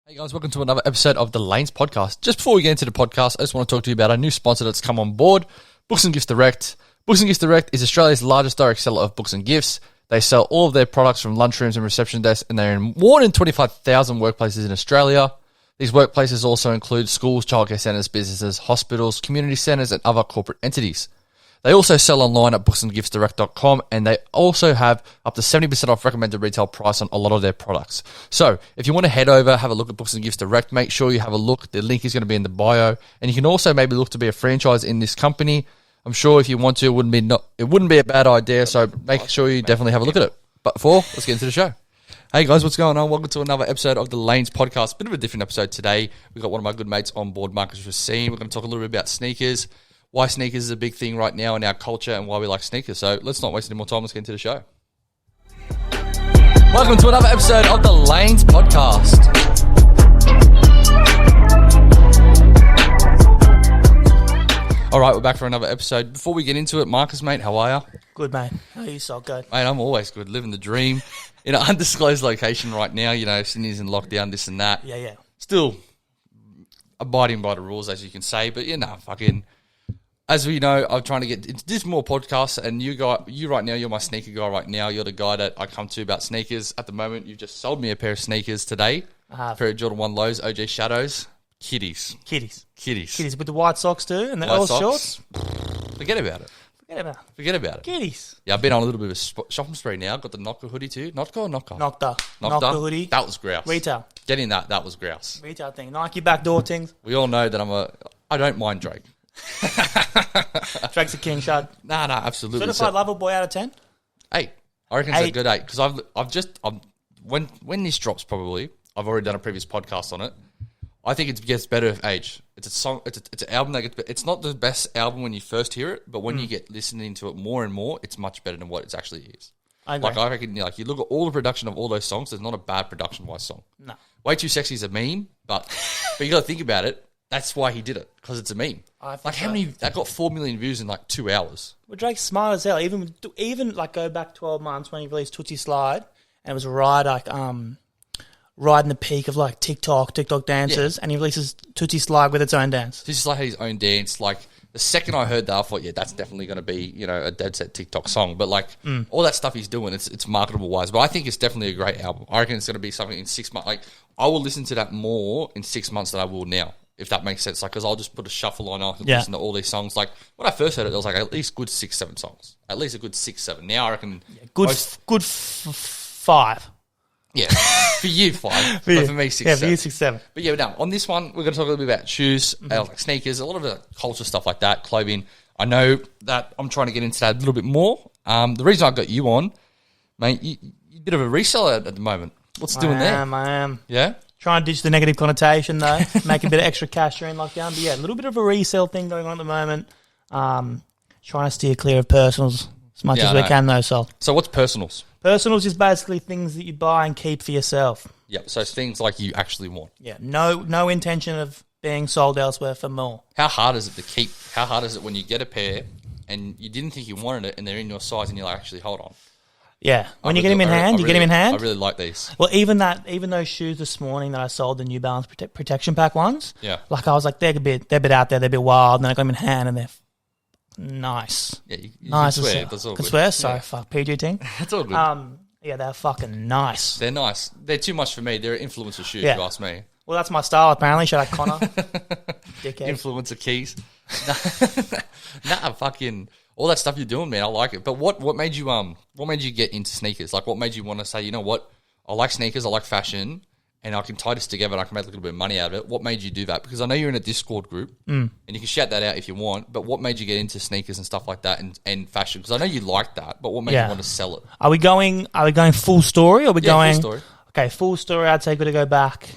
Hey guys, welcome to another episode of the Lanes Podcast. Just before we get into the podcast, I just want to talk to you about a new sponsor that's come on board, Books and Gifts Direct. Books and Gifts Direct is Australia's largest direct seller of books and gifts. They sell all of their products from lunchrooms and reception desks, and they're in more than 25,000 workplaces in Australia. These workplaces also include schools, childcare centres, businesses, hospitals, community centres, and other corporate entities. They also sell online at booksandgiftsdirect.com, and they also have up to 70% off recommended retail price on a lot of their products. So if you want to head over, have a look at Books and Gifts Direct, make sure you have a look. The link is going to be in the bio, and you can also maybe look to be a franchise in this company. I'm sure if you want to, it wouldn't be a bad idea, so make sure you definitely have a look at it. But before, let's get into the show. Hey guys, what's going on? Welcome to another episode of the Lanes Podcast. Bit of a different episode today. We've got one of my good mates on board, Markus Racine. We're going to talk a little bit about sneakers, why sneakers is a big thing right now in our culture, and why we like sneakers. So let's not waste any more time. Let's get into the show. Welcome to another episode of the Lanes Podcast. All right, we're back for another episode. Before we get into it, Marcus, mate, how are you? Good, mate. How are you, so good? Mate, I'm always good, living the dream. In an undisclosed location right now, you know, Sydney's in lockdown, this and that. Yeah. Still abiding by the rules, as you can say, but fucking... As we know, I'm trying to get into this more podcasts, and you right now, you're my sneaker guy right now. You're the guy that I come to about sneakers. At the moment, you've just sold me a pair of sneakers today. A pair of Jordan 1 Lows, OG Shadows. Kitties. With the white socks too, and the White L socks. shorts. Forget about it. Forget about it. Kitties. Yeah, I've been on a little bit of a shopping spree now. Got the Knocker hoodie too. Knocker or Knocker? Knocker hoodie. That was grouse. Retail. Getting that was grouse. Retail thing. Nike backdoor things. We all know that I don't mind Drake. Drake's a king, Shad. Nah, absolutely. Certified lover boy out of 10? 8. I reckon it's a good 8 because when this drops, probably I've already done a previous podcast on it. I think it gets better with age. It's a song. It's an album that gets better. It's not the best album when you first hear it, but when you get listening to it more and more, it's much better than what it actually is. I agree. I reckon, you look at all the production of all those songs. There's not a bad production-wise song. No. Way Too Sexy is a meme, but you got to think about it. That's why he did it, because it's a meme. How many? That got 4 million views in 2 hours. Well, Drake's smart as hell. Even go back 12 months when he released Tootsie Slide, and it was riding the peak of TikTok dances, and he releases Tootsie Slide with its own dance. Tootsie Slide had his own dance. The second I heard that, I thought, that's definitely going to be a dead set TikTok song. But all that stuff he's doing, it's marketable wise. But I think it's definitely a great album. I reckon it's going to be something in 6 months. I will listen to that more in 6 months than I will now, if that makes sense. Because I'll just put a shuffle on. I can listen to all these songs. When I first heard it, there was at least good 6-7 songs. At least a good 6-7. Now I reckon good 5. Yeah, for you 5, but for me 6. Yeah, for you 6-7. But now on this one, we're going to talk a little bit about shoes, sneakers, a lot of the culture stuff like that, clothing. I know that I'm trying to get into that a little bit more. The reason I got you on, mate, you're a bit of a reseller at the moment. What's doing there? I am. Yeah. Trying to ditch the negative connotation though, make a bit of extra cash during lockdown. But yeah, a little bit of a resale thing going on at the moment. Trying to steer clear of personals as much as we can though. So what's personals? Personals is basically things that you buy and keep for yourself. Yep, so things like you actually want. Yeah, no intention of being sold elsewhere for more. How hard is it to keep? How hard is it when you get a pair and you didn't think you wanted it and they're in your size and you're like, actually, hold on. Yeah, when you get them in hand, get them in hand. I really like these. Well, even those shoes this morning that I sold, the New Balance Protection Pack ones, yeah. I was like, they're a bit out there, they're a bit wild, and then I got them in hand and they're nice. Yeah, you nice can swear. That's all can good. Swear? Sorry, fuck, PG thing. That's all good. Yeah, they're fucking nice. They're nice. They're too much for me. They're influencer shoes, if you ask me. Well, that's my style, apparently. Shout out Connor. Dickhead. Influencer keys. Fucking all that stuff you're doing, man. I like it. But what made you get into sneakers? What made you want to say, you know what? I like sneakers. I like fashion. And I can tie this together and I can make a little bit of money out of it. What made you do that? Because I know you're in a Discord group and you can shout that out if you want, but what made you get into sneakers and stuff like that and fashion? Because I know you like that, but what made you want to sell it? Are we going full story or are we going... full story. Okay, full story, I'd say got to go back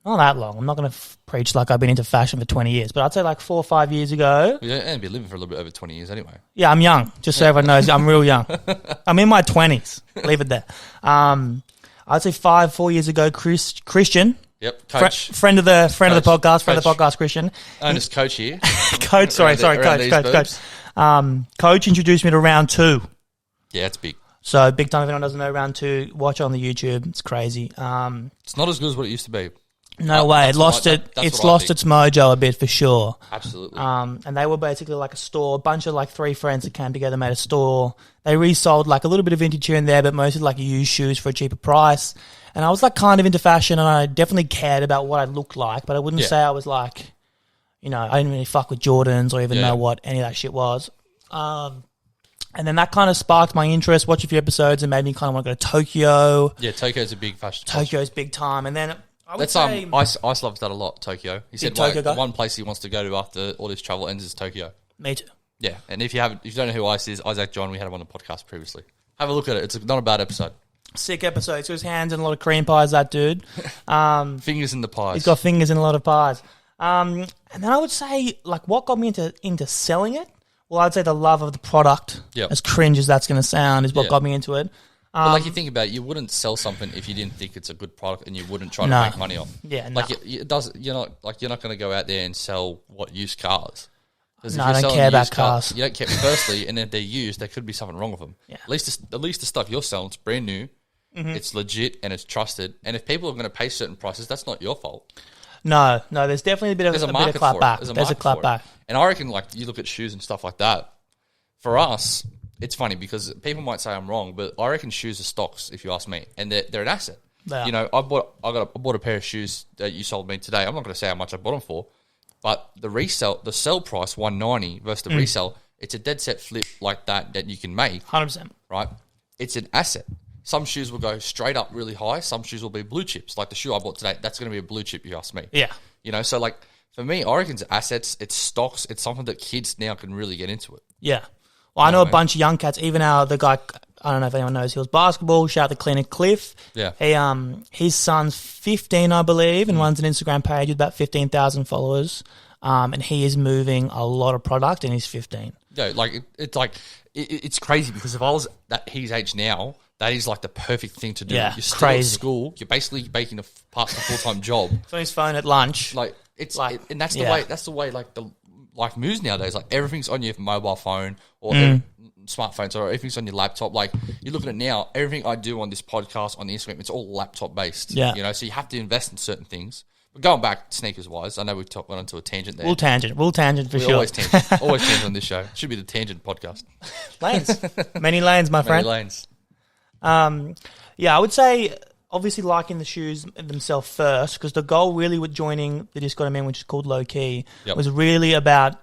not that long. I'm not going to preach like I've been into fashion for 20 years, but I'd say 4 or 5 years ago. Yeah, and been living for a little bit over 20 years anyway. Yeah, I'm young. Just so everyone knows, I'm real young. I'm in my 20s. Leave it there. I'd say 4 years ago, Christian. Yep, coach. Friend of the podcast, Christian. Owner's coach here. Coach. Coach introduced me to round 2. Yeah, it's big. So big time. If anyone doesn't know round 2, watch it on the YouTube. It's crazy. It's not as good as what it used to be. No way. It's lost its mojo a bit for sure. Absolutely. And they were basically like a store, a bunch of like 3 friends that came together, made a store. They resold like a little bit of vintage here and there, but mostly like used shoes for a cheaper price. And I was like kind of into fashion, and I definitely cared about what I looked like, but I wouldn't say I was like, you know, I didn't really fuck with Jordans or even know what any of that shit was. And then that kind of sparked my interest, watched a few episodes and made me kind of want to go to Tokyo. Yeah, Tokyo's a big fashion. Tokyo's big time. And then I would say... Ice loves that a lot, Tokyo. He said the one place he wants to go to after all this travel ends is Tokyo. Me too. Yeah, and if you don't know who Ice is, Isaac John, we had him on the podcast previously. Have a look at it. It's not a bad episode. Sick episode. So his hands in a lot of cream pies, that dude. Fingers in the pies. He's got fingers in a lot of pies. And then I would say, like, what got me into selling it? Well, I'd say the love of the product, as cringe as that's going to sound, is what got me into it. But like you think about it, you wouldn't sell something if you didn't think it's a good product and you wouldn't try to make money off. Yeah, like it does. You're not going to go out there and sell used cars. No, I don't care about cars. You don't care. Firstly, and if they're used, there could be something wrong with them. Yeah. At least the stuff you're selling, it's brand new, it's legit, and it's trusted. And if people are going to pay certain prices, that's not your fault. No, there's definitely a bit of clap back. There's a clap back. And I reckon, like, you look at shoes and stuff like that. For us, it's funny because people might say I'm wrong, but I reckon shoes are stocks, if you ask me, and they're an asset. You know, I bought a pair of shoes that you sold me today. I'm not going to say how much I bought them for, but the sell price $190 versus the resell, it's a dead set flip like that you can make. 100%. Right? It's an asset. Some shoes will go straight up really high. Some shoes will be blue chips. Like the shoe I bought today, that's going to be a blue chip, you ask me. Yeah. You know, so like for me, I reckon it's assets, it's stocks, it's something that kids now can really get into it. Yeah. Well, I know a bunch of young cats, even the guy, I don't know if anyone knows, he was basketball, shout out to Clinic Cliff. Yeah. His son's 15, I believe, and runs an Instagram page with about 15,000 followers. And he is moving a lot of product and he's 15. Yeah, like it's crazy because if I was at his age now, that is like the perfect thing to do. Yeah, you're still crazy. at school. You're basically making a full-time job. It's on his phone at lunch. Like and that's the way. That's the way. Like the life moves nowadays. Like everything's on your mobile phone or smartphones, or everything's on your laptop. Like you look at it now. Everything I do on this podcast, on the Instagram, it's all laptop based. Yeah, you know, so you have to invest in certain things. But going back sneakers wise, I know we went onto a tangent there. We'll tangent for sure. Always tangent on this show. Should be the tangent podcast. Lanes, many lanes, my friend. Many lanes. Yeah, I would say obviously liking the shoes themselves first, because the goal really with joining the Discord I'm in, which is called Low Key, was really about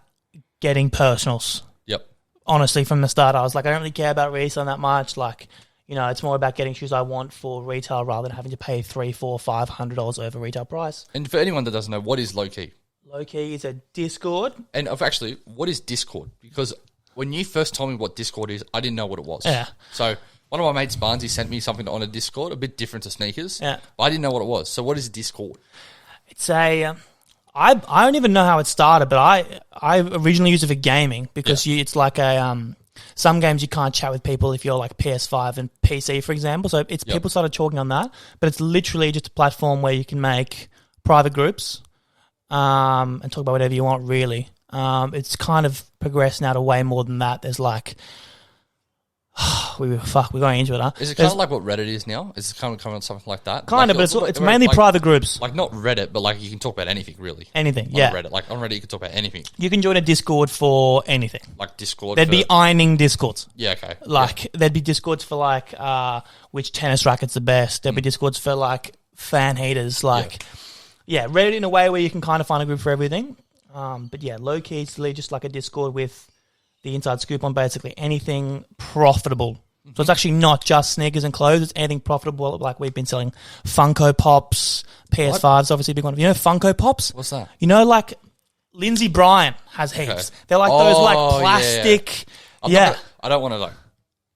getting personals. Yep. Honestly, from the start, I was like, I don't really care about reselling that much. Like, you know, it's more about getting shoes I want for retail rather than having to pay $300, $400, $500 over retail price. And for anyone that doesn't know, what is Low Key? Low Key is a Discord. And actually, what is Discord? Because when you first told me what Discord is, I didn't know what it was. Yeah. So one of my mates, Barnes, he sent me something on a Discord, a bit different to sneakers. Yeah. But I didn't know what it was. So what is Discord? It's a... I don't even know how it started, but I originally used it for gaming because it's like a... some games you can't chat with people if you're like PS5 and PC, for example. So it's people started talking on that, but it's literally just a platform where you can make private groups and talk about whatever you want, really. It's kind of progressed now to way more than that. There's like... we're going into it, huh? Is it kind of like what Reddit is now? Is it kind of coming on something like that? Kind of, but it's mainly private groups. Like not Reddit, but like you can talk about anything, really. Anything, on Reddit. Like on Reddit, you can talk about anything. You can join a Discord for anything. Like Discord. There'd be ironing Discords. Yeah, okay. Like there'd be Discords for like which tennis racket's the best. There'd be Discords for like fan heaters. Like, Reddit in a way where you can kind of find a group for everything. But yeah, low key, it's really just like a Discord with the inside scoop on basically anything profitable. So it's actually not just sneakers and clothes, it's anything profitable. Like we've been selling Funko Pops, PS5's obviously a big one. You know Funko Pops? What's that? You know, like Lindsay Bryan has heaps. Okay. They're like those like plastic... I don't want to like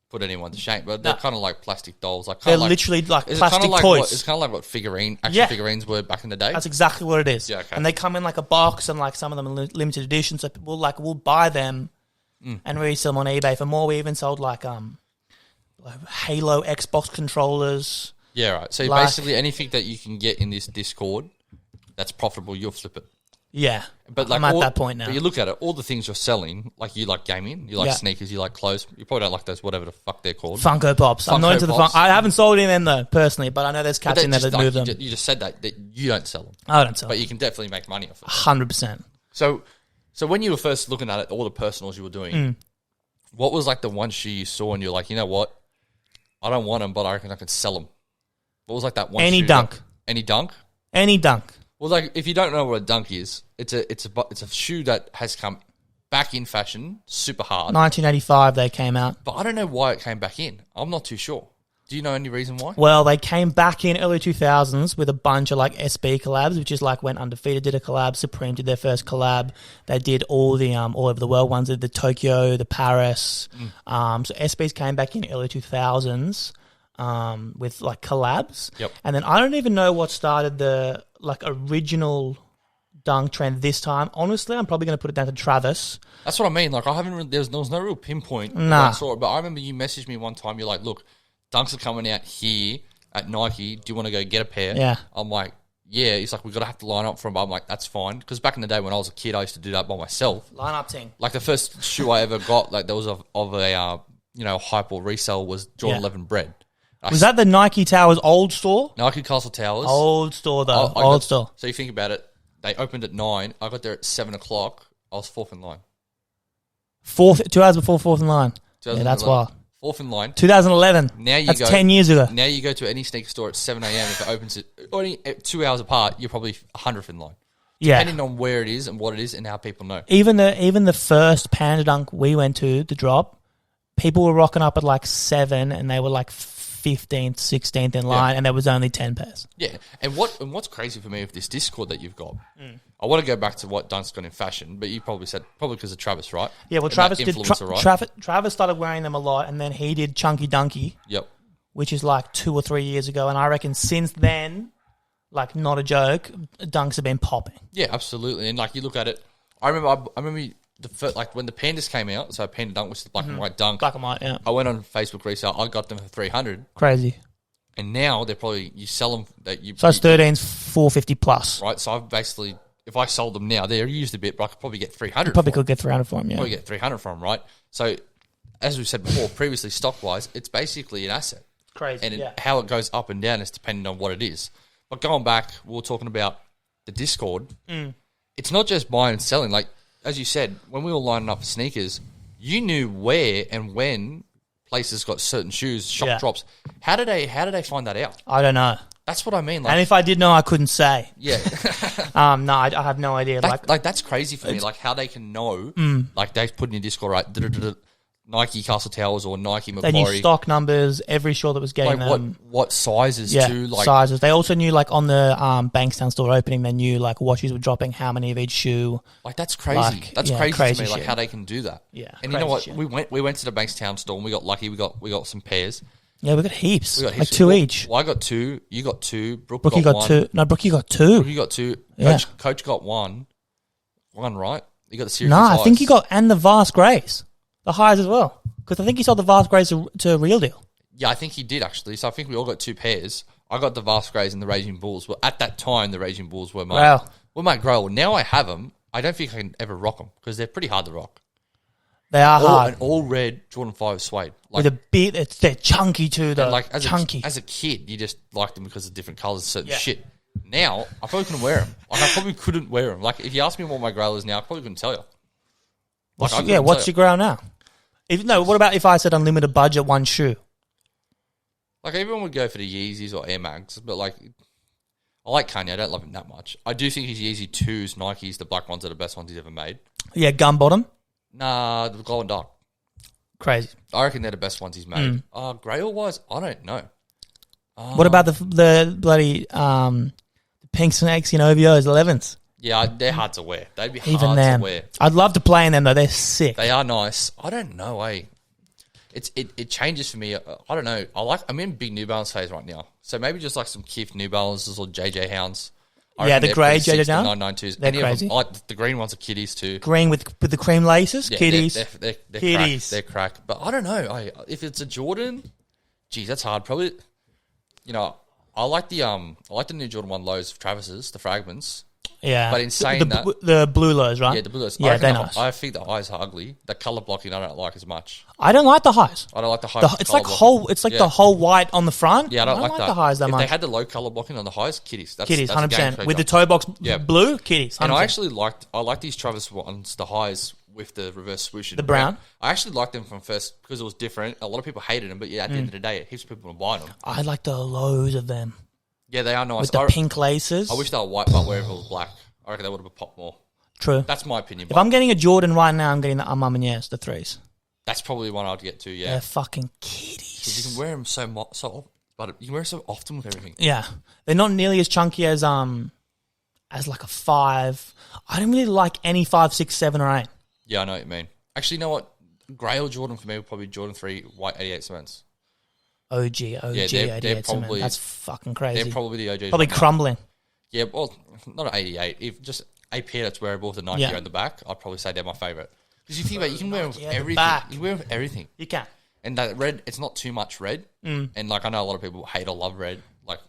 put anyone to shame, but they're kind of like plastic dolls. Like they're literally like plastic toys. It's kind of like what figurines were back in the day. That's exactly what it is. Yeah, okay. And they come in like a box, and like some of them are limited edition, so people will buy them and resell them on eBay for more. We even sold like Halo Xbox controllers. Yeah, right. So basically anything that you can get in this Discord that's profitable, you'll flip it. Yeah. But like I'm at that point now. But you look at it, all the things you're selling, like you like gaming, you like sneakers, you like clothes. You probably don't like those, whatever the fuck they're called. Funko Pops. I'm not into the Funko. I haven't sold any of them though, personally, but I know there's cats in there that move them. You just said that you don't sell them. I don't sell them. But you can definitely make money off it. 100%. So when you were first looking at it, all the personals you were doing, what was like the one shoe you saw and you're like, you know what? I don't want them, but I reckon I could sell them. What was like that one shoe? Any dunk. Any dunk? Any dunk. Well, like if you don't know what a dunk is, it's a shoe that has come back in fashion super hard. 1985 they came out. But I don't know why it came back in. I'm not too sure. Do you know any reason why? Well, they came back in early 2000s with a bunch of like SB collabs, which is like when Undefeated did a collab, Supreme did their first collab. They did all the all over the world ones, the Tokyo, the Paris. So SBs came back in early 2000s with like collabs. Yep. And then I don't even know what started the like original dunk trend this time. Honestly, I'm probably going to put it down to Travis. There was no real pinpoint. Nah. I saw it, but I remember you messaged me one time. You're like, look, dunks are coming out here at Nike. Do you want to go get a pair? Yeah. I'm like, yeah. He's like, we're going to have to line up for them. I'm like, that's fine. Because back in the day when I was a kid, I used to do that by myself. Line up team. Like the first shoe I ever got, like there was of a hype or resell was Jordan 11 Bread. Was that the Nike Towers old store? Nike Castle Towers. Old store though. Old store. So you think about it. They opened at 9. I got there at 7 o'clock. I was fourth in line. 2 hours before fourth in line. Yeah, that's wild. Fourth in line. 2011. That's 10 years ago. Now you go to any sneaker store at 7 a.m. If it opens only 2 hours apart, you're probably 100th in line. Yeah. Depending on where it is and what it is and how people know. Even the first Panda Dunk we went to, the drop, people were rocking up at like 7 and they were like 15th, 16th in line and there was only 10 pairs. Yeah. And what's crazy for me with this Discord that you've got, I want to go back to what Dunk's got in fashion, but you probably said because of Travis, right? Yeah, well, Travis did. Travis started wearing them a lot, and then he did Chunky Dunky. Yep. Which is like 2 or 3 years ago, and I reckon since then, like not a joke, Dunks have been popping. Yeah, absolutely. And like you look at it, I remember the first, like when the Pandas came out. So Panda Dunk was the black and white dunk. Black and white, yeah. I went on Facebook resale. I got them for 300. Crazy. And now they're probably you sell them that you. So it's 13's 450 plus. Right. So I've basically. If I sold them now, they're used a bit, but I could probably get 300. Probably could get 300 for them, yeah. Probably get 300 from them, right? So, as we said before, previously stock-wise, it's basically an asset. Crazy, and how it goes up and down is depending on what it is. But going back, we were talking about the Discord. It's not just buying and selling. Like, as you said, when we were lining up for sneakers, you knew where and when places got certain shoes, shop drops. How did they find that out? I don't know. That's what I mean. Like, and if I did know, I couldn't say. Yeah. No, I have no idea. Like that's crazy for me. Like how they can know. Like they put in your Discord, right? Nike Castle Towers or Nike Macquarie. They knew stock numbers, every store that was getting them. What sizes too? Like sizes. They also knew like on the Bankstown store opening, they knew like what shoes were dropping, how many of each shoe. Like that's crazy. Like, that's crazy to me. Like how they can do that. Yeah. And you know what? Shit. We went to the Bankstown store and we got lucky. We got some pairs. Yeah, we got heaps. Like two each. Well, I got 2. You got 2. Brookie got one. 2. No, Brookie got 2. Brookie got 2. Yeah. Coach got 1. 1, right? You got the series. No, I think he got and the Vast Grays, the highs as well. Because I think he sold the Vast Grays to Real Deal. Yeah, I think he did actually. So I think we all got 2 pairs. I got the Vast Grays and the Raging Bulls. Well, at that time, the Raging Bulls were my grail. Now I have them. I don't think I can ever rock them because they're pretty hard to rock. They are hard. An all red Jordan 5 suede. Like, with a bit, they're chunky too, though. Like as chunky. As a kid, you just liked them because of different colours, certain shit. Now, I probably couldn't wear them. Like, I probably couldn't wear them. Like, if you ask me what my grail is now, I probably couldn't tell you. Like, what's your grail now? What about if I said unlimited budget, one shoe? Like, everyone would go for the Yeezys or Air Max, but like, I like Kanye. I don't love him that much. I do think his Yeezy 2s, Nikes, the black ones are the best ones he's ever made. Yeah, gum bottom? Nah, the glow and dark. Crazy. I reckon they're the best ones he's made. Grail wise, I don't know. What about the bloody pink snakes in OVOs, 11s? Yeah, they're hard to wear. They'd be hard to wear. I'd love to play in them though. They're sick. They are nice. I don't know, It changes for me. I don't know. I'm in big New Balance phase right now. So maybe just like some Kith New Balances or JJ Hounds. The grey JJ down. 992s. They're crazy. The green ones are kiddies too. Green with the cream laces, kiddies. They're kiddies. They're crack. But I don't know. If it's a Jordan, geez, that's hard. Probably, I like the new Jordan 1 lows of Travis's, the fragments. Yeah. But in saying the blue lows, right? yeah, the blue lows. Yeah, they're nice. I think the highs are ugly. The color blocking I don't like as much. I don't like the highs. I don't like the highs. It's like the whole white on the front. Yeah, I don't like that. The highs that if much. they had the low color blocking on the highs, kitties. Kitties, that's 100%. With the toe box blue, kitties. 100%. And I actually like these Travis ones, the highs with the reverse swoosh. The brown. I actually liked them from first because it was different. A lot of people hated them, but yeah, at the end of the day, heaps of people were buying them. I like the lows of them. Yeah, they are nice. With the pink laces. I wish they were white, but wherever it was black, I reckon they would have popped more. True. That's my opinion. If I'm getting a Jordan right now, I'm getting the Armaniers, the 3s. That's probably one I'd get to, yeah. They're fucking kitties. Because you can wear them but you can wear them so often with everything. Yeah. They're not nearly as chunky as like a 5. I don't really like any 5, 6, 7, or 8. Yeah, I know what you mean. Actually, you know what? Grail Jordan for me would probably Jordan 3 white 88 cements. OG, they're 88 probably, cement. That's fucking crazy. They're probably the OGs. Probably crumbling. Yeah, well, not an 88. If just a pair that's wearable with the Nike on the back, I'd probably say they're my favourite. Because you think about it, you can wear them with everything. You can wear them with everything. You can. And that red, it's not too much red. And like I know a lot of people hate or love red. Like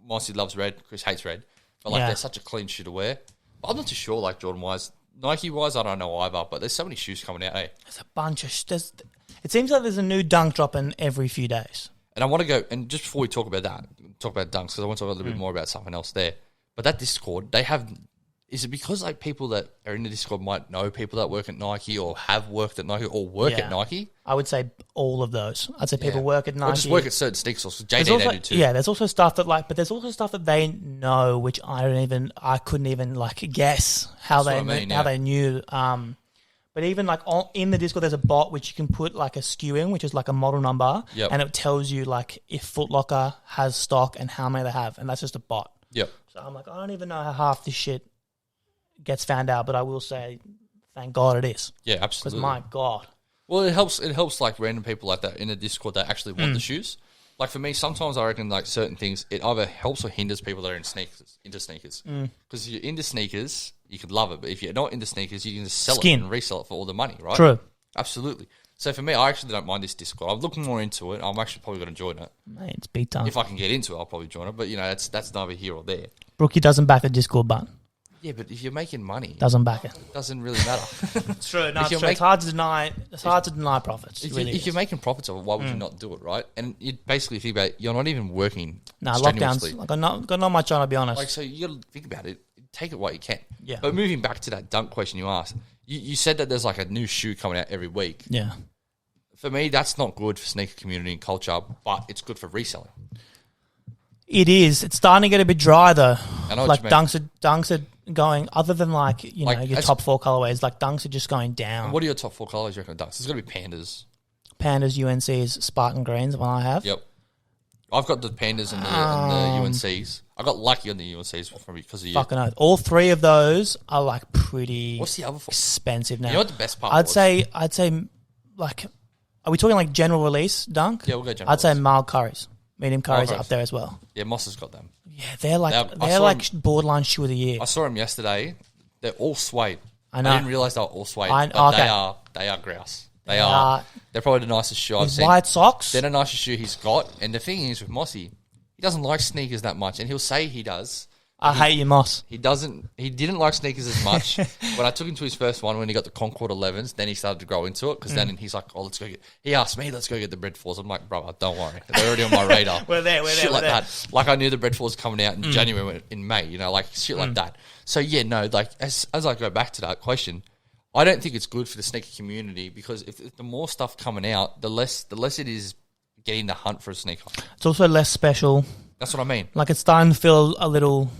Mossy loves red, Chris hates red. But like they're such a clean shoe to wear. But I'm not too sure like Jordan-wise. Nike-wise, I don't know either. But there's so many shoes coming out, eh? There's a bunch of... it seems like there's a new dunk dropping every few days. And I want to go... And just before we talk about that, talk about dunks, because I want to talk a little bit more about something else there. But that Discord, they have... Is it because like people that are in the Discord might know people that work at Nike or have worked at Nike or work at Nike? I would say all of those. I'd say people work at Nike. Or just work at certain sneaker stores. JD they do too. Yeah, there's also stuff that but there's also stuff that they know which I couldn't even like guess how they knew. But even like in the Discord, there's a bot which you can put like a SKU in, which is like a model number, and it tells you like if Foot Locker has stock and how many they have, and that's just a bot. Yep. So I'm like, I don't even know how half this shit gets found out, but I will say, thank God it is. Yeah, absolutely. Because my God. Well, it helps like random people like that in the Discord that actually want the shoes. Like for me, sometimes I reckon like certain things, it either helps or hinders people that are into sneakers. Because if you're into sneakers, you could love it. But if you're not into sneakers, you can just sell it and resell it for all the money, right? True. Absolutely. So for me, I actually don't mind this Discord. I'm looking more into it. I'm actually probably going to join it. Mate, it's beat time. If I can get into it, I'll probably join it. But, you know, that's neither here or there. Brookie doesn't back the Discord button. Yeah, but if you're making money, doesn't back it. Doesn't really matter. It's true. No, it's true. It's hard to deny. It's hard to deny profits. If you're making profits of it, why would you not do it, right? And you basically think about it, you're not even working. Lockdowns. Like, got not much on. To be honest. Like so, you got to think about it. Take it what you can. Yeah. But moving back to that dunk question you asked, you said that there's like a new shoe coming out every week. Yeah. For me, that's not good for sneaker community and culture, but it's good for reselling. It is. It's starting to get a bit dry though. I know like what you mean. dunks are going. Other than like your top 4 colorways, like dunks are just going down. What are your top 4 colors you reckon of dunks? There's got to be pandas. Pandas, UNCs, Spartan greens. The one I have. Yep. I've got the pandas and the UNCs. I got lucky on the UNCs because of you. Fucking oath. All 3 of those are like pretty. What's the other 4? Expensive now. You know what the best part I'd say like, are we talking like general release dunk? Yeah, we'll go general. I'd say mild curries. Medium curries are up there as well. Yeah, Moss has got them. Yeah, they're like borderline shoe of the year. I saw them yesterday. They're all suede. I know. I didn't realise they were all suede. But they are grouse. They're probably the nicest shoe I've seen. White socks. They're the nicest shoe he's got. And the thing is with Mossy, he doesn't like sneakers that much, and he'll say he does. I hate you, Moss. He didn't like sneakers as much. When I took him to his first one when he got the Concord 11s, then he started to grow into it because then he's like, oh, let's go get... He asked me, let's go get the Bread 4s. I'm like, bro, don't worry. They're already on my radar. We're there. Shit like that. Like I knew the Bread 4s coming out in January, in May, you know, like shit like that. So yeah, no, like as I go back to that question, I don't think it's good for the sneaker community because if the more stuff coming out, the less it is getting the hunt for a sneaker. It's also less special. That's what I mean. Like it's starting to feel a little...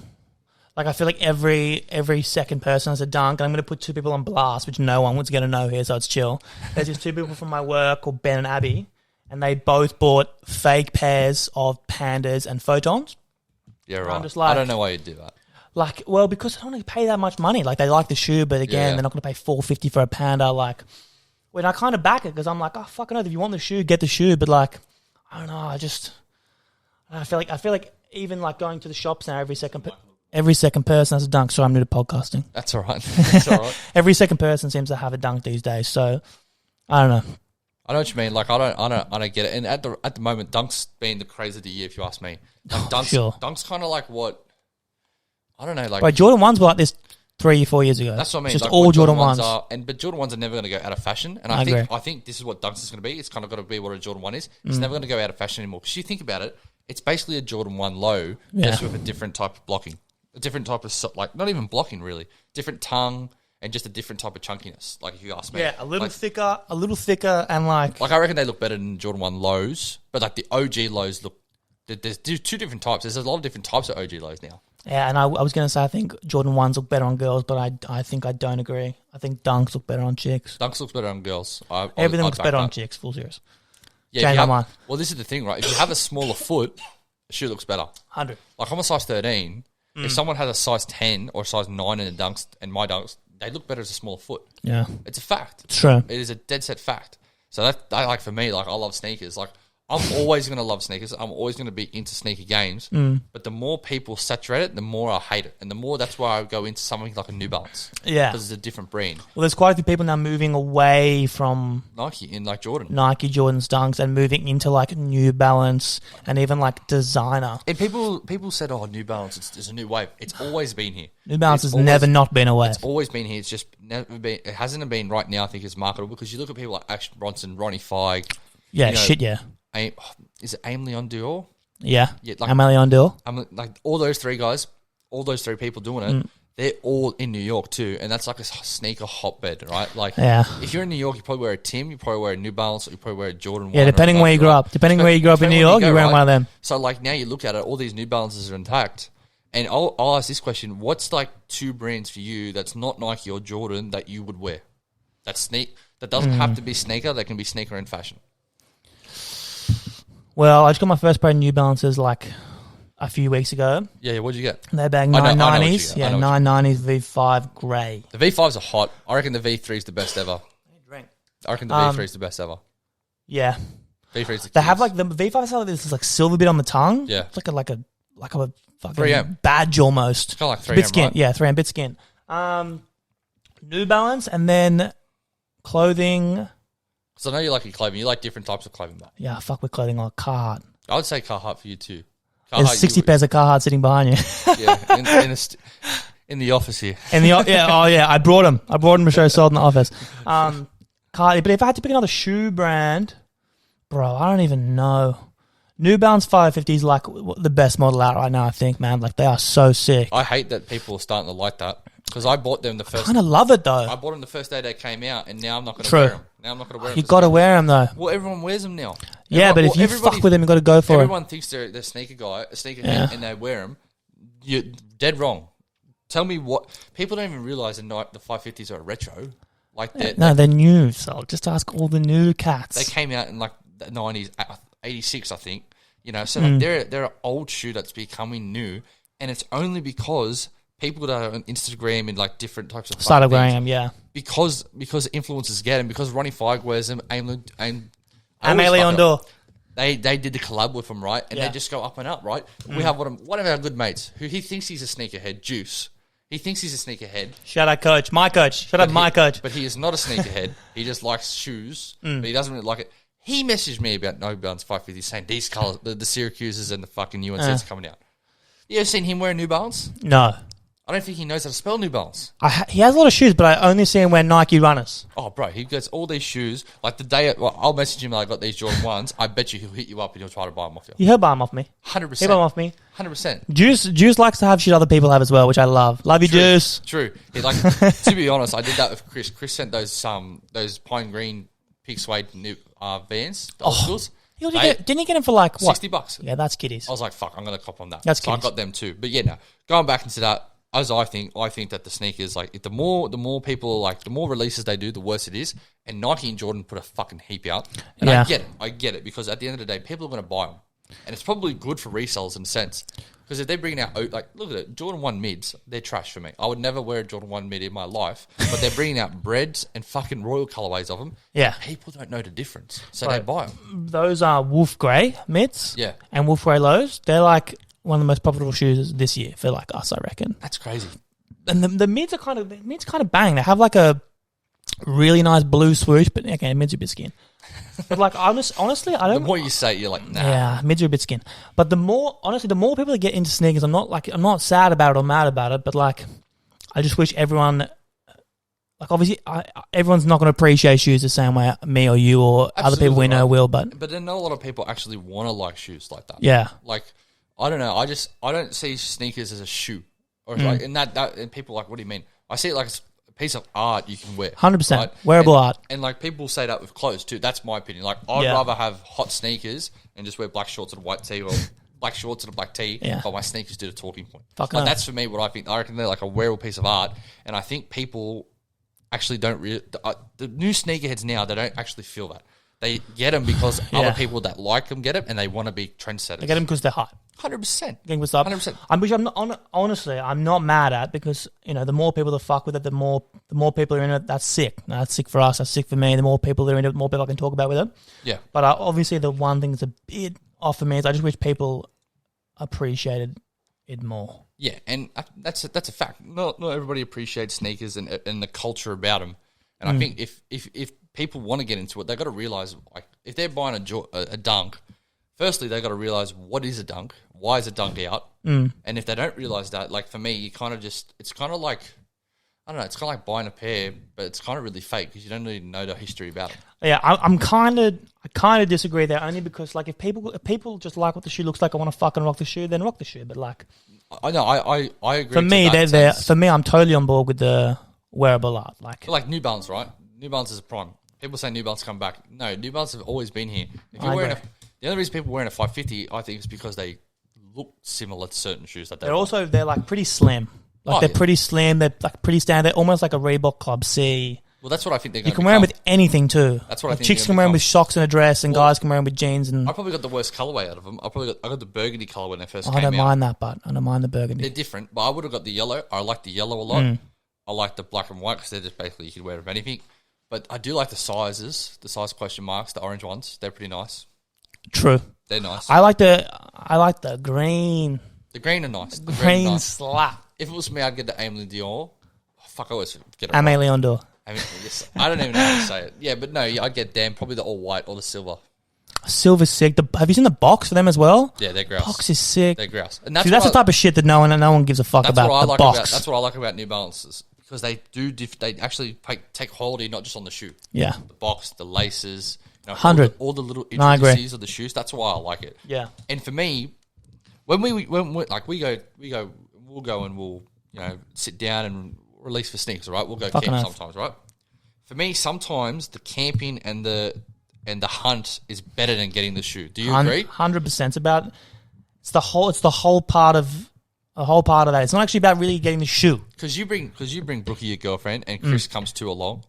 Like I feel like every second person has a dunk. I'm going to put 2 people on blast, which no one was going to know here, so it's chill. There's just 2 people from my work called Ben and Abby, and they both bought fake pairs of Pandas and Photons. Yeah, right. I'm just like, I don't know why you'd do that. Like, well, because I don't want to pay that much money. Like, they like the shoe, but again, they're not going to pay $4.50 for a Panda. Like, when I kind of back it because I'm like, oh fucking hell, if you want the shoe, get the shoe. But like, I don't know. I feel like even like going to the shops now, every second person has a dunk. So I'm new to podcasting. That's all right. That's all right. Every second person seems to have a dunk these days. So I don't know. I know what you mean. Like I don't get it. And at the moment, dunks being the craze of the year, if you ask me. Like dunks kind of like what I don't know. Like, But Jordan 1s were like this 3-4 years ago. that's what I mean. It's just like, all what Jordan 1s. but Jordan 1s are never going to go out of fashion. And I agree. I think this is what Dunks is going to be. It's kind of got to be what a Jordan 1 is. It's never going to go out of fashion anymore. Because you think about it, it's basically a Jordan 1 low, just with a different type of blocking. A different type of, like, not even blocking really. Different tongue and just a different type of chunkiness, like if you ask me. Yeah, a little thicker and like... Like, I reckon they look better than Jordan 1 lows, but like the OG lows look... There's two different types. There's a lot of different types of OG lows now. Yeah, and I was going to say I think Jordan 1s look better on girls, but I think I don't agree. I think Dunks look better on chicks. Dunks looks better on girls. Everything looks better on chicks, full serious. Yeah, Change my mind. Well, this is the thing, right? If you have a smaller foot, the shoe looks better. 100. Like, I'm a size 13. If someone has a size 10 or a size 9 in the Dunks and my Dunks, they look better as a smaller foot. Yeah. It's a fact. It's true. It is a dead set fact. So that like for me, like I love sneakers. Like I'm always going to love sneakers. I'm always going to be into sneaker games. But the more people saturate it, the more I hate it. And the more, that's why I go into something like a New Balance. Yeah. Because it's a different brand. Well, there's quite a few people now moving away from Nike in like Jordan. Nike, Jordan's, Dunks, and moving into like New Balance and even like designer. And people said, oh, New Balance, it's a new wave. It's always been here. New Balance has never not been away. It's always been here. It's just never been, it hasn't been right now, I think it's marketable because you look at people like Ashton Bronson, Ronnie Feig. Yeah, you know, shit, yeah. Is it Aim Leon Dior? Yeah, like, Amélie Dior. Like all those three guys, all those three people doing it, they're all in New York too, and that's like a sneaker hotbed, right? Like, if you're in New York, you probably wear a Tim, you probably wear a New Balance, or you probably wear a Jordan 1. Yeah, depending where you grew up. Depending where you grew up in New York, you're wearing one of them. So like now you look at it, all these New Balances are intact, and I'll ask this question: what's like two brands for you that's not Nike or Jordan that you would wear? That doesn't have to be sneaker. That can be sneaker and fashion. Well, I just got my first pair of New Balances like a few weeks ago. Yeah, what'd you get? They're back 990s. Yeah, 990s V5 grey. The V5s are hot. I reckon the V3 is the best ever. I reckon the V3 is the best ever. Yeah. V3's the They have like the V5s have this like silver bit on the tongue. Yeah. It's like a fucking 3M. badge almost. It's kind of like 3M, bit skin. right? Yeah, 3M bit skin. New Balance and then clothing. So I know you like your clothing. You like different types of clothing, though. Yeah, fuck with clothing like Carhartt. I would say Carhartt for you too. There's 60 pairs of Carhartt sitting behind you. Yeah, in the office here. I brought them. To show sold in the office. Carhartt, but if I had to pick another shoe brand, bro, I don't even know. New Balance 550 is like the best model out right now, I think, man. Like, they are so sick. I hate that people are starting to like that because I bought them the first. I kind of love it though. I bought them the first day they came out, and now I'm not going to wear them. Now I'm not going to wear them. You got to wear them though. Well, everyone wears them now. Yeah, but if you fuck with them, you got to go for it. Everyone thinks they're a sneakerhead, and they wear them. You're dead wrong. Tell me what people don't even realize the 550s are retro. Like they're new. So just ask all the new cats. They came out in like the 90s, 86, I think. You know, so like they're an old shoe that's becoming new, and it's only because people that are on Instagram and like different types of started wearing them, yeah. Because influencers get them, because Ronnie Feig wears them, Amélie Dior. They did the collab with them, right? And they just go up and up, right? We have one of our good mates who he thinks he's a sneakerhead, Juice. He thinks he's a sneakerhead. Shout out, coach. My coach. Shout out, my coach. But he is not a sneakerhead. He just likes shoes, but he doesn't really like it. He messaged me about No Balance 550 saying these colours, the Syracuses and the fucking UNCs are coming out. You ever seen him wear a New Balance? No. I don't think he knows how to spell New Balance. He has a lot of shoes, but I only see him wear Nike runners. Oh, bro, he gets all these shoes. Like the day, I'll message him that I got these Jordan 1s. I bet you he'll hit you up and he'll try to buy them off you. He'll buy them off me. 100%. He'll buy them off me. 100%. Juice likes to have shit other people have as well, which I love. Love you, True. Juice. True. Like, to be honest, I did that with Chris. Chris sent those pine green pig suede new Vans. Schools. Didn't you get them for like what? $60. Yeah, that's kiddies. I was like, fuck, I'm going to cop on that. That's so kiddies. I got them too. But yeah, no. Going back into that, as I think that the sneakers, like, the more people, like, the more releases they do, the worse it is. And Nike and Jordan put a fucking heap out. And I get it, because at the end of the day, people are going to buy them. And it's probably good for resellers in a sense. Because if they're bringing out, like, look at it, Jordan 1 mids, they're trash for me. I would never wear a Jordan 1 mid in my life, but they're bringing out breads and fucking royal colorways of them. Yeah. People don't know the difference, so they buy them. Those are Wolf Grey mids. Yeah. And Wolf Grey lows. They're like one of the most profitable shoes this year for like us, I reckon. That's crazy. And the mids are kind of bang. They have like a Really nice blue swoosh, but okay, mids are a bit skin. But like honestly, I don't. The more you say it, you're like, nah. Yeah, mids are a bit skin. But the more people that get into sneakers, I'm not sad about it or mad about it, but like, I just wish everyone, like obviously, everyone's not going to appreciate shoes the same way me or you or other people we know will. But then not a lot of people actually want to like shoes like that. Yeah. Like, I don't know. I don't see sneakers as a shoe, or like, and people are like, what do you mean? I see it like a piece of art you can wear. 100%. Right? Wearable art. And like people say that with clothes too. That's my opinion. Like I'd rather have hot sneakers and just wear black shorts and a white tee, or black shorts and a black tee, but my sneakers do the talking point. Like that's for me what I think. I reckon they're like a wearable piece of art, and I think people actually don't really. The new sneakerheads now, they don't actually feel that. They get them because other people that like them get them, and they want to be trendsetters. They get them because they're hot. 100%. 100%. Which honestly, I'm not mad at, because the more people that fuck with it, the more people are in it. That's sick. No, that's sick for us. That's sick for me. The more people that are in it, the more people I can talk about with it. Yeah. But obviously, the one thing that's a bit off for me is I just wish people appreciated it more. Yeah, and that's a fact. Not everybody appreciates sneakers and the culture about them. And I think if people want to get into it, they've got to realize, like, if they're buying a dunk, firstly, they've got to realize what is a dunk, why is a dunk out, and if they don't realize that, like for me, you kind of just, it's kind of like, I don't know, it's kind of like buying a pair, but it's kind of really fake because you don't really know the history about it. Yeah, I kind of disagree there, only because like if people just like what the shoe looks like, I want to fucking rock the shoe, then rock the shoe. But like, I know, I agree. For me, for me, I'm totally on board with the wearable art. Like New Balance, right? New Balance is a prime. People say New Balance come back. No, New Balance have always been here. If you're wearing the only reason people are wearing a 550, I think, is because they look similar to certain shoes that they're like pretty slim. Like they're pretty slim. They're like pretty standard. They're almost like a Reebok Club C. Well, that's what I think they're going to You can wear them with anything too. That's what I think. Chicks can wear them with socks and a dress, and guys can wear them with jeans. And I probably got the worst colorway out of them. I got the burgundy color when they first came out. I don't mind that, but I don't mind the burgundy. They're different, but I would have got the yellow. I like the yellow a lot. I like the black and white because they're just basically you could wear them with anything. But I do like the sizes, the size question marks, the orange ones. They're pretty nice. True. They're nice. I like the green. The green are nice. The green slap. If it was me, I'd get the Aimé Dior. Fuck, I always get it. Aimé Leon Dior. I don't even know how to say it. Yeah, but no, I'd get them. Probably the all white or the silver. Silver's sick. Have you seen the box for them as well? Yeah, they're grouse. Box is sick. They're grouse. And that's the type of shit that no one gives a fuck about. The box. That's what I like about New Balances, because they they actually take quality not just on the shoe. Yeah. The box, the laces, 100. All the little intricacies of the shoes. That's why I like it. Yeah. And for me, when we'll go and we'll sit down and release for sneakers, right? We'll go camp sometimes, right? For me, sometimes the camping and the hunt is better than getting the shoe. Do you agree? 100%. It's the whole part of that. It's not actually about really getting the shoe. Because you bring Brookie, your girlfriend, and Chris comes too along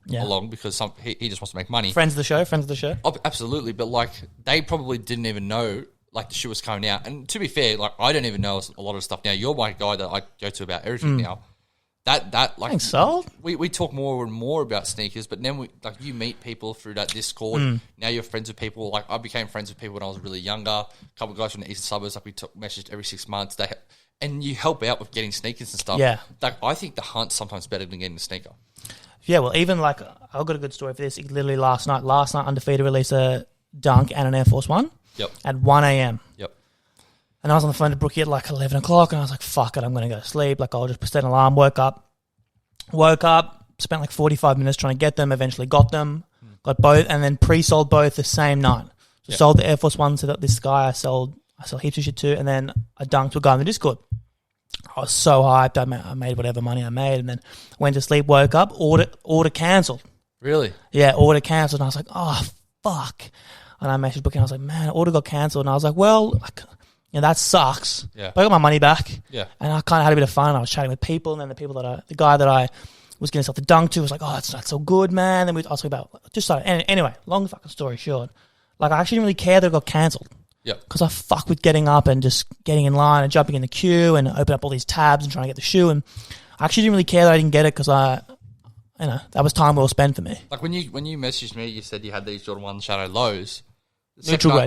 because he just wants to make money. Friends of the show. Oh, absolutely, but like they probably didn't even know like the shoe was coming out. And to be fair, like I don't even know a lot of stuff now. You're my guy that I go to about everything now. That like thanks, so we talk more and more about sneakers, but then you meet people through that Discord. Now you're friends with people. Like I became friends with people when I was really younger. A couple of guys from the eastern suburbs, like we messaged every 6 months. And you help out with getting sneakers and stuff. Yeah, like I think the hunt's sometimes better than getting a sneaker. Yeah, well, even like I've got a good story for this. Literally last night, Undefeated released a Dunk and an Air Force One. Yep. At 1 a.m. Yep. And I was on the phone to Brookie at like 11 o'clock, and I was like, fuck it, I'm going to go to sleep. Like, I'll just set an alarm, woke up, spent like 45 minutes trying to get them, eventually got them, got both, and then pre-sold both the same night. So sold the Air Force One to this guy I sold heaps of shit to, and then I dunked to a guy in the Discord. I was so hyped. I made whatever money I made, and then went to sleep, woke up, order cancelled. Really? Yeah, order cancelled, and I was like, oh, fuck. And I messaged Brookie, and I was like, man, order got cancelled. And I was like, well, that sucks. Yeah. But I got my money back. Yeah. And I kind of had a bit of fun. I was chatting with people, and then the guy that I was getting stuff to dunk to was like, oh, it's not so good, man. Then I was talking about, anyway, long fucking story short. Like, I actually didn't really care that it got cancelled. Yeah. Because I fuck with getting up and just getting in line and jumping in the queue and open up all these tabs and trying to get the shoe. And I actually didn't really care that I didn't get it because that was time well spent for me. Like when you messaged me, you said you had these Jordan 1 Shadow Lows. Neutral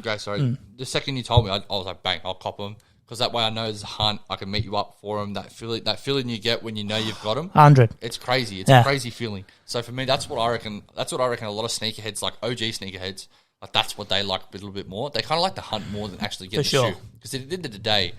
grade. Sorry. The second you told me, I was like, bang, I'll cop them. because that way I know there's a hunt. I can meet you up for them. That feeling you get when you know you've got them. 100. It's crazy. It's a crazy feeling. So for me, that's what I reckon. That's what I reckon. A lot of sneakerheads, like OG sneakerheads, like that's what they like a little bit more. They kind of like to hunt more than actually get the shoe. Because at the end of the day,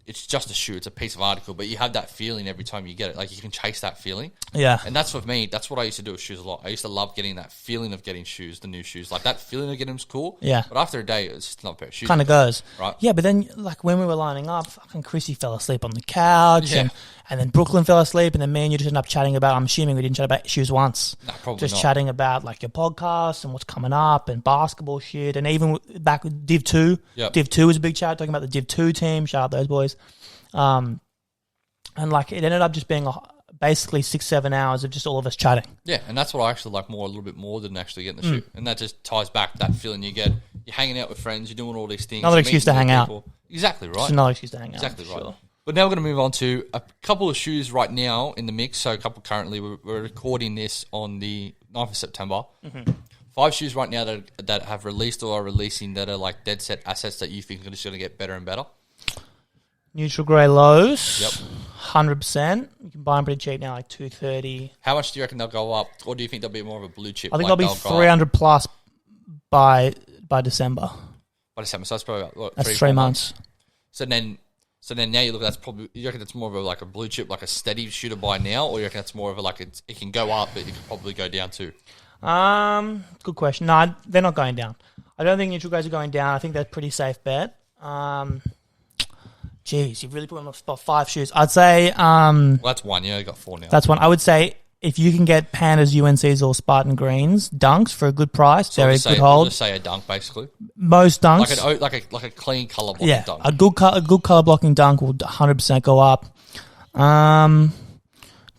it's just a shoe. It's a piece of article, but you have that feeling every time you get it. Like you can chase that feeling. Yeah. And that's for me. That's what I used to do with shoes a lot. I used to love getting that feeling of getting shoes, the new shoes. Like that feeling of getting them's cool. Yeah. But after a day, it's just not a pair of shoes. Kind of goes. Right. Yeah, but then like when we were lining up, fucking Chrissy fell asleep on the couch, and then Brooklyn fell asleep, and then me and you just ended up chatting about. I'm assuming we didn't chat about shoes once. No, probably just not. chatting about like your podcast and what's coming up and basketball shit, and even back with Div 2. Yep. Div 2 was a big chat talking about the Div 2 team. Shout out those boys. And like it ended up just being basically 6-7 hours of just all of us chatting. Yeah, and that's what I actually like more, a little bit more than actually getting the shoe. And that just ties back that feeling you get. You're hanging out with friends, you're doing all these things. Another excuse to hang out. Exactly right. Just another excuse to hang out. Exactly right. Sure. But now we're going to move on to a couple of shoes right now in the mix. So a couple currently. We're recording this on the 9th of September. 5 shoes right now that have released or are releasing that are like dead set assets that you think are just going to get better and better. Neutral grey lows. Yep. 100%. You can buy them pretty cheap now, like $230. How much do you reckon they'll go up? Or do you think they'll be more of a blue chip? I think like they'll be 300 plus by December. By December, so that's probably about, what, That's 3 months. So then now you look. That's probably, you reckon it's more of a, like a blue chip, like a steady shoe to buy now, or you reckon it's more of a like it can go up, but it can probably go down too. Good question. No, they're not going down. I don't think neutral guys are going down. I think they're a pretty safe bet. Jeez, you've really put me on the spot. 5 shoes. I'd say. Well, that's one. Yeah, you got 4 now. That's one. I would say if you can get Pandas, UNCs, or Spartan Greens dunks for a good price, So they're a good hold. I'll just say a dunk, basically. Most dunks, Like a clean color blocking dunk. a good color blocking dunk will 100% go up.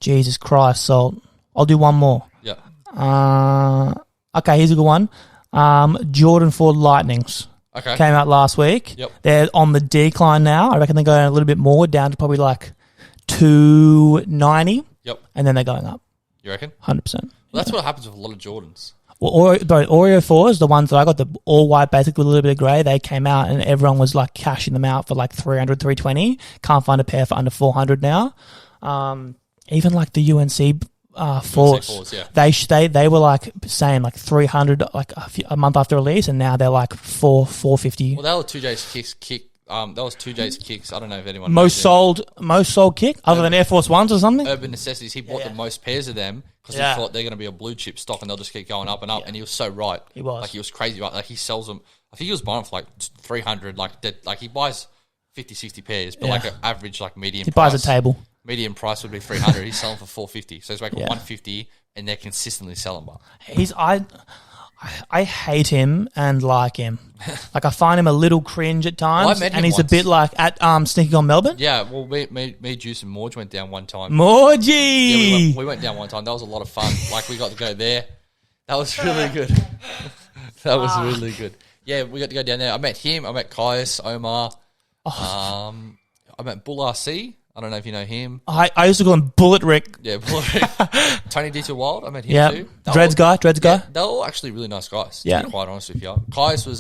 Jesus Christ, Salt. I'll do one more. Yeah. Okay, here's a good one. Jordan 4 Lightnings. Okay. Came out last week. Yep. They're on the decline now. I reckon they're going a little bit more, down to probably like 290. Yep. And then they're going up. You reckon? 100%. Well, that's what happens with a lot of Jordans. Well, Oreo 4s, the ones that I got, the all white, basically with a little bit of grey, they came out and everyone was like cashing them out for like 300, 320. Can't find a pair for under 400 now. Even like the UNC fours, yeah. They were like saying like 300 like a month after release, and now they're like 450. Well, that was 2J's kicks. That was 2J's kicks. I don't know if anyone most sold kick other than Air Force Ones or something. Urban Necessities. He bought the most pairs of them because he thought they're going to be a blue chip stock and they'll just keep going up and up. And he was so right. He was. Like he was crazy right. Like he sells them. I think he was buying them for like 300. Like he buys 50, 60 pairs, but like an average like medium. He buys a table. Median price would be 300. He's selling for 450. So he's making 150, and they're consistently selling. But I hate him and like him. Like I find him a little cringe at times, Well, I met him and he's once. a bit like at Sneaking on Melbourne. Yeah, well, me, Juice, and Morge went down one time. Morgie! Yeah, we went down one time. That was a lot of fun. Like we got to go there. That was really good. That was really good. Yeah, we got to go down there. I met him. I met Caius, Omar. I met Bull RC. I don't know if you know him. I used to call him Bullet Rick. Yeah, Bull Rick. Tony Dieter Wild. I met him too. Dreads guy. They're all actually really nice guys. To be quite honest with you. Caius was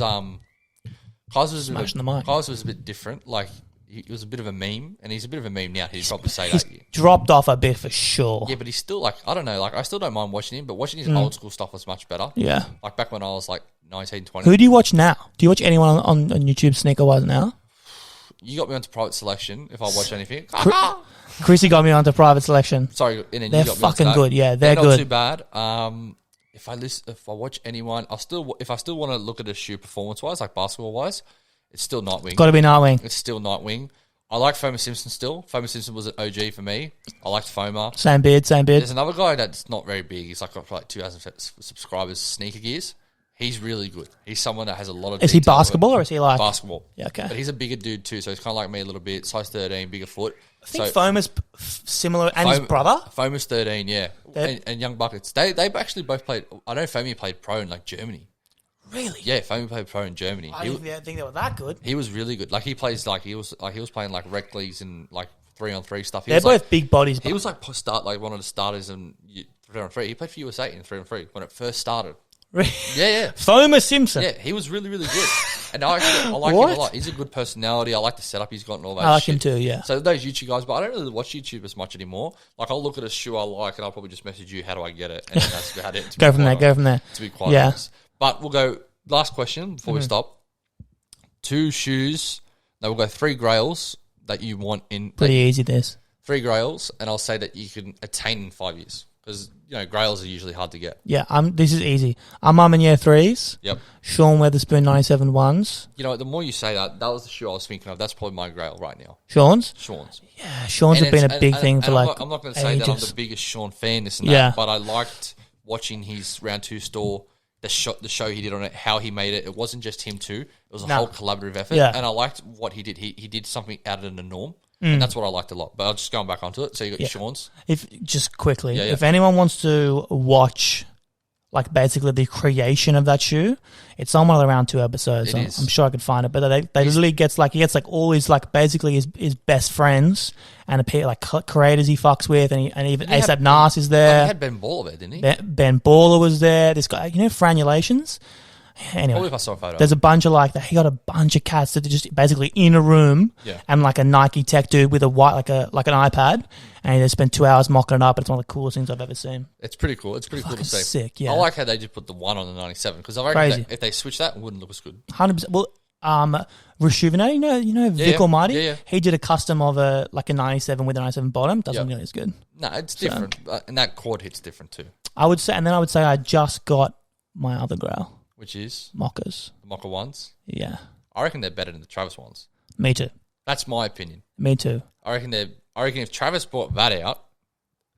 Smashing the mic. Caius was a bit different. Like he was a bit of a meme, and he's a bit of a meme now. He'd probably say He's that. dropped off a bit for sure. Yeah, but he's still like, I don't know, like I still don't mind watching him, but watching his old school stuff was much better. Yeah. Like back when I was like 19, 20. Who do you watch now? Do you watch anyone on YouTube sneaker wise now? You got me onto Private Selection if I watch anything. Chrissy got me onto Private Selection. Sorry, and then They're you got me onto fucking that. good. Yeah, they're not good. too bad. If I watch anyone, if I still want to look at a shoe performance wise, like basketball wise, it's still Nightwing. Got to be Nightwing. It's still Nightwing. I like Fomer Simpson still. Fomer Simpson was an OG for me. I liked Fomer. Same beard. There's another guy that's not very big. He's got like 2,000 subscribers. Sneaker Gears. He's really good. He's someone that has a lot of. Is he basketball or is he like basketball? Yeah, okay. But he's a bigger dude too, so he's kind of like me a little bit. Size 13, bigger foot. I think Fomer's similar, and his brother. Fomer's 13, yeah, and Young Buckets. They actually both played. I know Fomer played pro in like Germany. Really? Yeah, Fomer played pro in Germany. I didn't think they were that good. He was really good. Like he was playing like rec leagues and like 3-on-3 stuff. They're both big bodies. He was like one of the starters in 3-on-3. He played for USA in 3-on-3 when it first started. Really? Yeah. Fomer Simpson. Yeah, he was really, really good. And I like him a lot. He's a good personality. I like the setup he's got and all that. I like shit. him too. Yeah. So those YouTube guys, but I don't really watch YouTube as much anymore. Like I'll look at a shoe I like and I'll probably just message you, how do I get it? And that's about it. Go from there. To be quite honest. But we'll go last question before we stop. 2 shoes. No, we'll go 3 grails that you want in. Pretty easy. This 3 grails, and I'll say that you can attain in 5 years because grails are usually hard to get. Yeah. This is easy. I'm in year 3s. Yep. Sean Weatherspoon 97 ones. You know, the more you say that was the shoe I was thinking of. That's probably my grail right now. Sean's. Yeah, Sean's have been a big thing for like. I'm not going to say that I'm the biggest Sean fan, this and Yeah. that, but I liked watching his round 2 store. The show he did on it, how he made it. It wasn't just him too. It was a whole collaborative effort. Yeah. And I liked what he did. He did something out of the norm. And that's what I liked a lot. But I'll just go back onto it. So you got your Sean's. Just quickly, if anyone wants to watch like basically the creation of that shoe, it's on one of the round 2 episodes. I'm sure I could find it. But they literally he gets like all his like basically his best friends and like creators he fucks with, and even ASAP Nas is there. He had Ben Baller there, didn't he? Ben Baller was there. This guy, Franulations. Anyway, probably if I saw a photo. There's a bunch of like that. He got a bunch of cats that are just basically in a room, and like a Nike tech dude with a white like an iPad, and they spent 2 hours mocking it up. It's one of the coolest things I've ever seen. It's pretty cool. It's pretty cool to see. Sick, yeah. I like how they just put the 1 on the 97 because I reckon if they switch that, it wouldn't look as good. 100%. Well, Rejuvenate, you know Vic Almighty. Yeah. He did a custom of a 97 with a 97 bottom. Doesn't look nearly as good. No, it's different, and that cord hit's different too. I would say I just got my other grail. Which is? Moccas. The Mocha ones? Yeah. I reckon they're better than the Travis ones. Me too. That's my opinion. Me too. I reckon if Travis brought that out,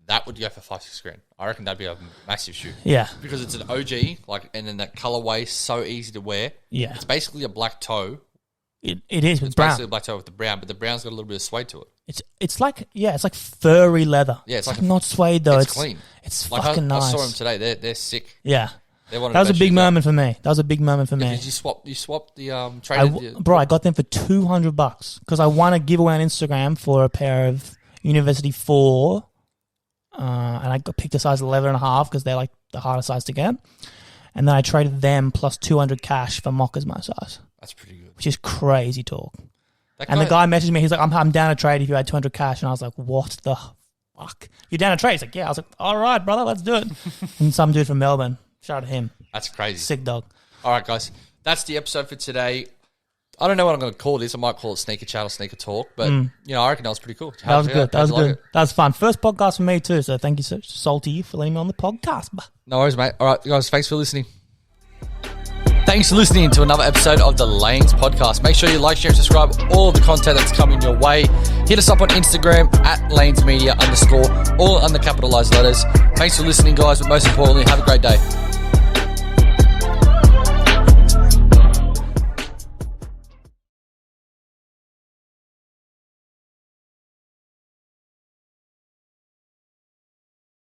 that would go for 5-6 grand. I reckon that'd be a massive shoe. Yeah. Because it's an OG, and then that colorway so easy to wear. Yeah. It's basically a black toe. It is with it's brown. Basically a black toe with the brown, but the brown's got a little bit of suede to it. It's like furry leather. Yeah, it's like not suede though. It's clean. It's fucking nice. I saw them today. They're sick. Yeah. That was a big moment for me. Did you swap the traded? Bro, I got them for $200 because I won a giveaway on Instagram for a pair of University 4, and I picked a size 11.5 because they're like the hardest size to get. And then I traded them plus 200 cash for Moccas my size. That's pretty good. Which is crazy talk. And the guy messaged me. He's like, "I'm down to trade if you had 200 cash," and I was like, "What the fuck? You're down to trade?" He's like, "Yeah." I was like, "All right, brother, let's do it." And some dude from Melbourne. Shout out to him. That's crazy. Sick dog. All right, guys. That's the episode for today. I don't know what I'm going to call this. I might call it Sneaker Chat or Sneaker Talk, but I reckon that was pretty cool. That was good. That was fun. First podcast for me too, so thank you, Salty, for letting me on the podcast. No worries, mate. All right, guys. Thanks for listening. Thanks for listening to another episode of the Lanes Podcast. Make sure you like, share, and subscribe all of the content that's coming your way. Hit us up on Instagram at LanesMedia_, all under capitalized letters. Thanks for listening, guys, but most importantly, have a great day.